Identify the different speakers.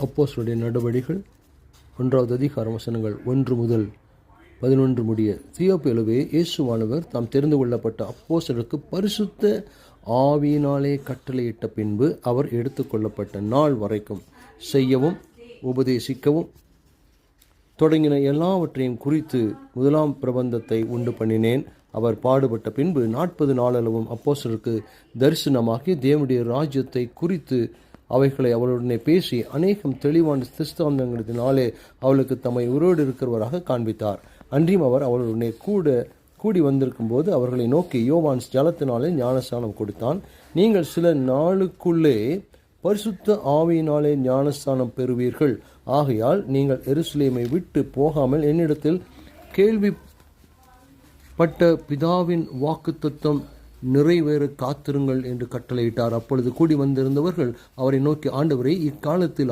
Speaker 1: அப்போஸ்தலருடைய நடவடிக்கைகள் 1வது அதிகாரம் வசனங்கள் 1 முதல் 11 முடிய. தியோப்பிலுவே, இயேசுவானவர் தாம் தெரிந்து கொள்ளப்பட்ட அப்போஸ்தலருக்கு பரிசுத்த ஆவியினாலே கட்டளையிட்ட பின்பு அவர் எடுத்துக்கொள்ளப்பட்ட நாள் வரைக்கும் செய்யவும் உபதேசிக்கவும் தொடங்கின எல்லாவற்றையும் குறித்து முதலாம் பிரபந்தத்தை உண்டு பண்ணினேன். அவர் பாடுபட்ட பின்பு 40 நாளளவும் அப்போஸ்தலருக்கு தரிசனமாகி தேவனுடைய ராஜ்யத்தை குறித்து அவைகளை அவர்களுடனே பேசி அநேகம் தெளிவான திஸ்தாந்தங்களினாலே அவளுக்கு தம்மை உயிரோடு இருக்கிறவராக காண்பித்தார். அன்றியும் அவர் அவர்களுடனே கூடி வந்திருக்கும் போது அவர்களை நோக்கி, யோவான் ஜலத்தினாலே ஞானஸ்நானம் கொடுத்தான். நீங்கள் சில நாளுக்குள்ளே பரிசுத்த ஆவியினாலே ஞானஸ்நானம் பெறுவீர்கள். ஆகையால் நீங்கள் எருசலேமை விட்டு போகாமல் என்னிடத்தில் கேள்விப்பட்ட பிதாவின் வாக்குத்தத்தம் நிறைவேற காத்திருங்கள் என்று கட்டளையிட்டார். அப்பொழுது கூடி வந்திருந்தவர்கள் அவரை நோக்கி, ஆண்டவரே, இக்காலத்தில்